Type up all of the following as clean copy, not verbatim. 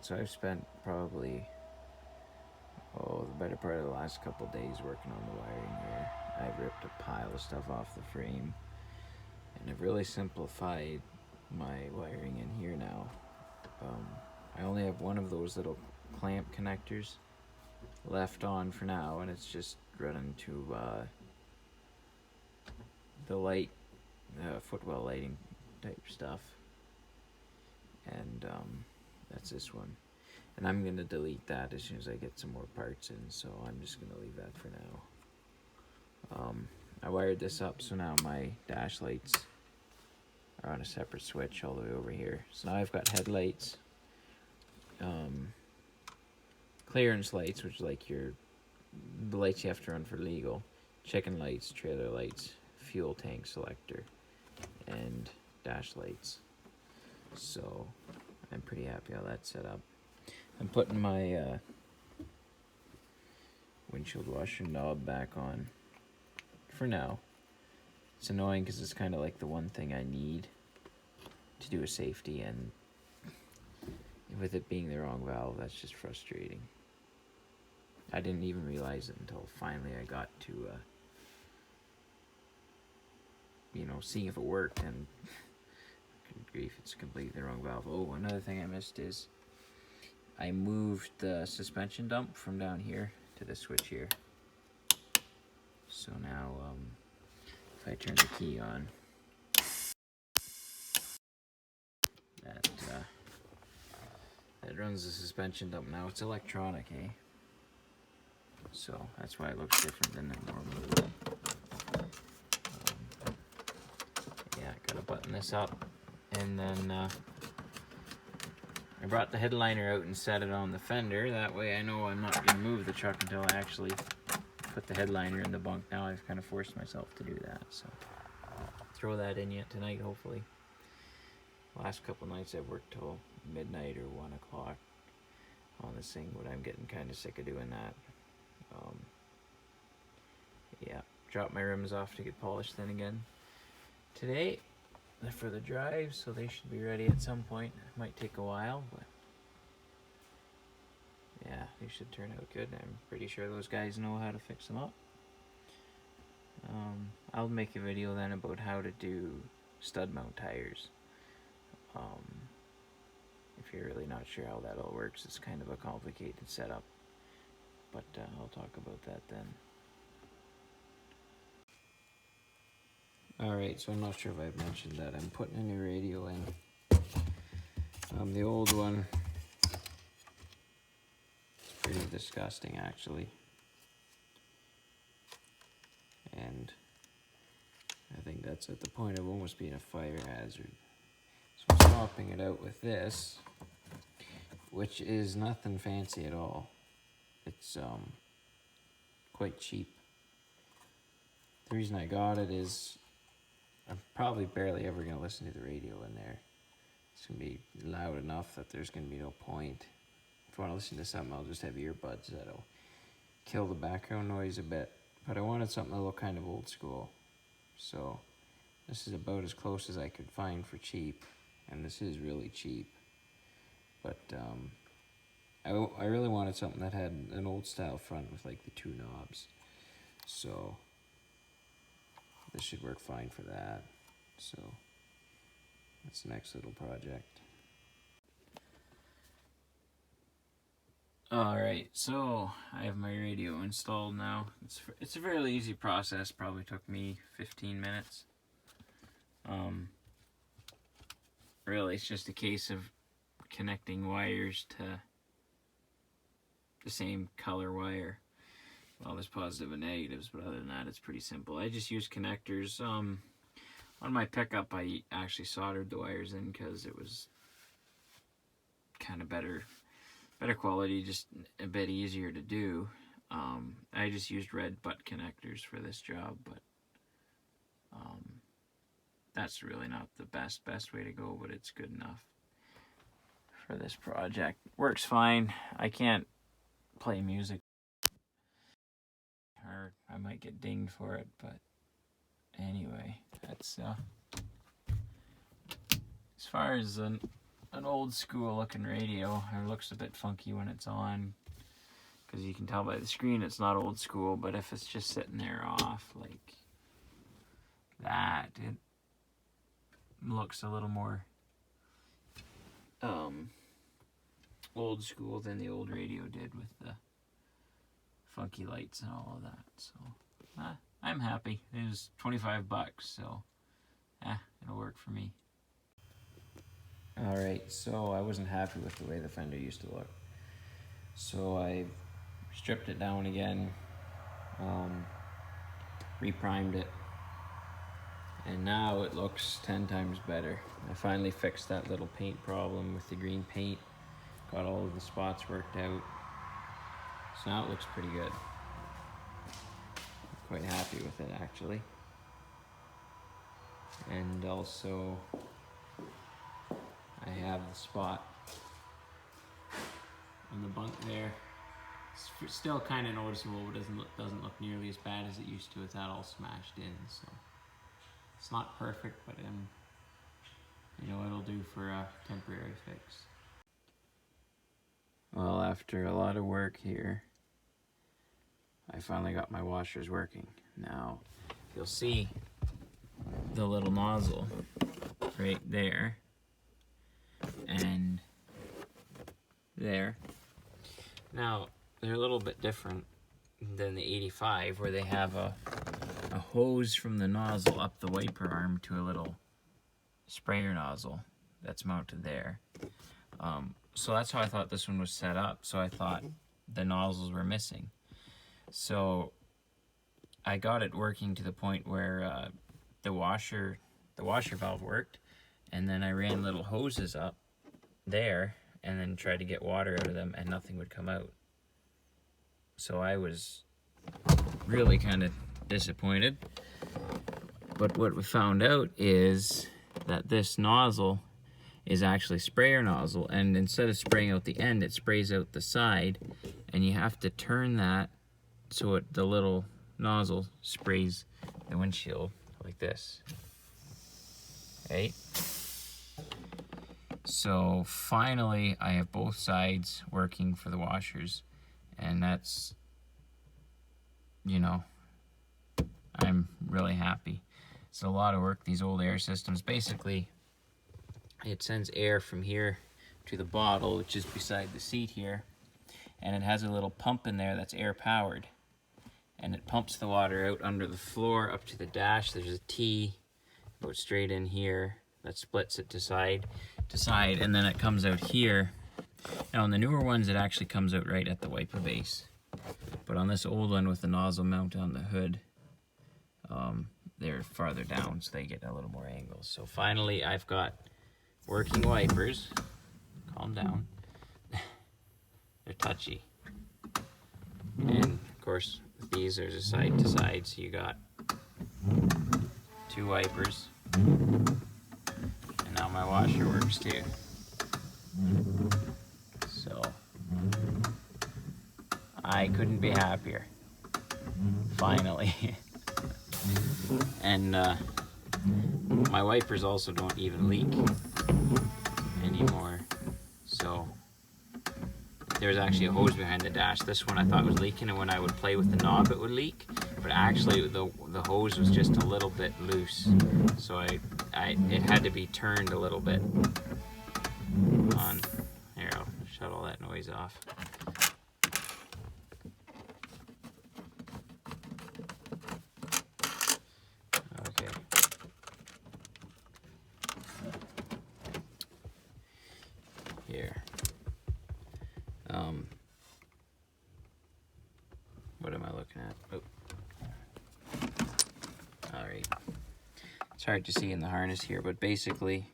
Alright, so I've spent probably, the better part of the last couple days working on the wiring here. I've ripped a pile of stuff off the frame, and I've really simplified my wiring in here now. I only have one of those little clamp connectors left on for now, and it's just running to the light, footwell lighting type stuff, and that's this one. And I'm going to delete that as soon as I get some more parts in, so I'm just going to leave that for now. I wired this up so now my dash lights are on a separate switch all the way over here. So now I've got headlights, clearance lights, which is like the lights you have to run for legal, chicken lights, trailer lights, fuel tank selector, and dash lights. So I'm pretty happy how that's set up. I'm putting my windshield washer knob back on for now. It's annoying because it's kind of like the one thing I need to do a safety, and with it being the wrong valve, that's just frustrating. I didn't even realize it until finally I got to seeing if it worked, and good grief, it's completely the wrong valve. Oh, another thing I missed is I moved the suspension dump from down here to the switch here. So now, if I turn the key on, that runs the suspension dump. Now it's electronic, eh? So that's why it looks different than it normally would. Yeah, gotta button this up, and then I brought the headliner out and set it on the fender. That way I know I'm not gonna move the truck until I actually put the headliner in the bunk. Now I've kind of forced myself to do that, so throw that in yet tonight, hopefully. Last couple nights I've worked till midnight or 1 o'clock on this thing, but I'm getting kind of sick of doing that. Yeah, drop my rims off to get polished then again today for the drive, so they should be ready at some point. It might take a while, but yeah, they should turn out good. I'm pretty sure those guys know how to fix them up. I'll make a video then about how to do stud mount tires. If you're really not sure how that all works, it's kind of a complicated setup, but I'll talk about that then. Alright, so I'm not sure if I've mentioned that I'm putting a new radio in. The old one, it's pretty disgusting actually, and I think that's at the point of almost being a fire hazard. So I'm swapping it out with this, which is nothing fancy at all. It's quite cheap. The reason I got it is I'm probably barely ever going to listen to the radio in there. It's going to be loud enough that there's going to be no point. If I want to listen to something, I'll just have earbuds that'll kill the background noise a bit. But I wanted something a little kind of old school. So this is about as close as I could find for cheap. And this is really cheap. But I really wanted something that had an old style front with like the 2 knobs. So this should work fine for that. So that's the next little project. Alright, so I have my radio installed now. It's a fairly easy process, probably took me 15 minutes. Really, it's just a case of connecting wires to the same color wire. Well, there's positive and negatives, but other than that, it's pretty simple. I just use connectors. On my pickup, I actually soldered the wires in because it was kind of better quality, just a bit easier to do. I just used red butt connectors for this job, but that's really not the best way to go, but it's good enough for this project. Works fine. I can't play music, or I might get dinged for it, but anyway, that's as far as an old school looking radio. It looks a bit funky when it's on, because you can tell by the screen it's not old school, but if it's just sitting there off like that, it looks a little more old school than the old radio did with the funky lights and all of that. So I'm happy. It was $25, so it'll work for me. Alright, so I wasn't happy with the way the fender used to look, so I stripped it down again, reprimed it, and now it looks 10 times better. I finally fixed that little paint problem with the green paint, got all of the spots worked out, so now it looks pretty good. I'm quite happy with it, actually. And also I have the spot on the bunk there. It's still kind of noticeable, but doesn't look nearly as bad as it used to with that all smashed in. So it's not perfect, but you know, it'll do for a temporary fix. Well, after a lot of work here, I finally got my washers working. Now, you'll see the little nozzle right there and there. Now, they're a little bit different than the 85, where they have a hose from the nozzle up the wiper arm to a little sprayer nozzle that's mounted there. So that's how I thought this one was set up. So I thought the nozzles were missing. So I got it working to the point where the washer valve worked, and then I ran little hoses up there and then tried to get water out of them, and nothing would come out. So I was really kind of disappointed. But what we found out is that this nozzle is actually sprayer nozzle, and instead of spraying out the end, it sprays out the side, and you have to turn that so the little nozzle sprays the windshield like this, right? So finally I have both sides working for the washers, and that's, you know, I'm really happy. It's a lot of work, these old air systems. Basically, it sends air from here to the bottle, which is beside the seat here, and it has a little pump in there that's air powered, and it pumps the water out under the floor up to the dash. There's a T goes straight in here that splits it to side to side, and then it comes out here. Now on the newer ones it actually comes out right at the wiper base, but on this old one with the nozzle mount on the hood, they're farther down, so they get a little more angles. So finally I've got working wipers. Calm down. They're touchy. And of course with these there's a side to side, so you got two wipers. And now my washer works too. So I couldn't be happier. Finally. And my wipers also don't even leak anymore. So there's actually a hose behind the dash. This one I thought was leaking, and when I would play with the knob it would leak, but actually the hose was just a little bit loose, so it had to be turned a little bit on. Here, I'll shut all that noise off. Okay. Here. What am I looking at? Oh. Alright. It's hard to see in the harness here, but basically,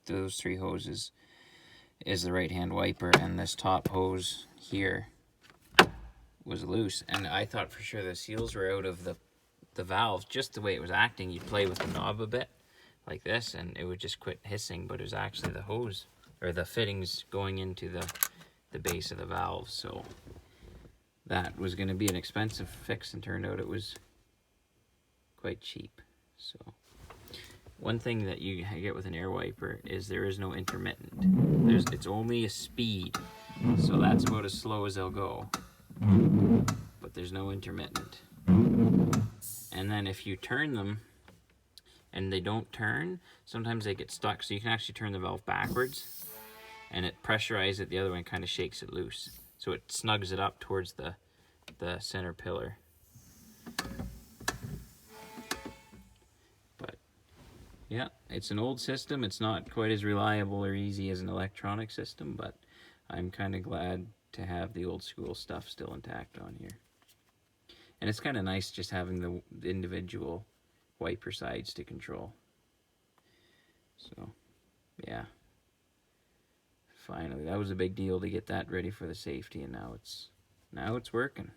those three hoses is the right-hand wiper, and this top hose here was loose, and I thought for sure the seals were out of the valve. Just the way it was acting, you'd play with the knob a bit like this and it would just quit hissing, but it was actually the hose or the fittings going into the base of the valve. So that was going to be an expensive fix, and turned out it was quite cheap. So One thing that you get with an air wiper is there is no intermittent. It's only a speed, so that's about as slow as they'll go. But there's no intermittent. And then if you turn them and they don't turn, sometimes they get stuck. So you can actually turn the valve backwards, and it pressurizes it the other way and kind of shakes it loose. So it snugs it up towards the center pillar. But yeah, it's an old system. It's not quite as reliable or easy as an electronic system, but I'm kind of glad to have the old school stuff still intact on here. And it's kind of nice just having the individual wiper sides to control. So, yeah. Finally, that was a big deal to get that ready for the safety, and now it's working.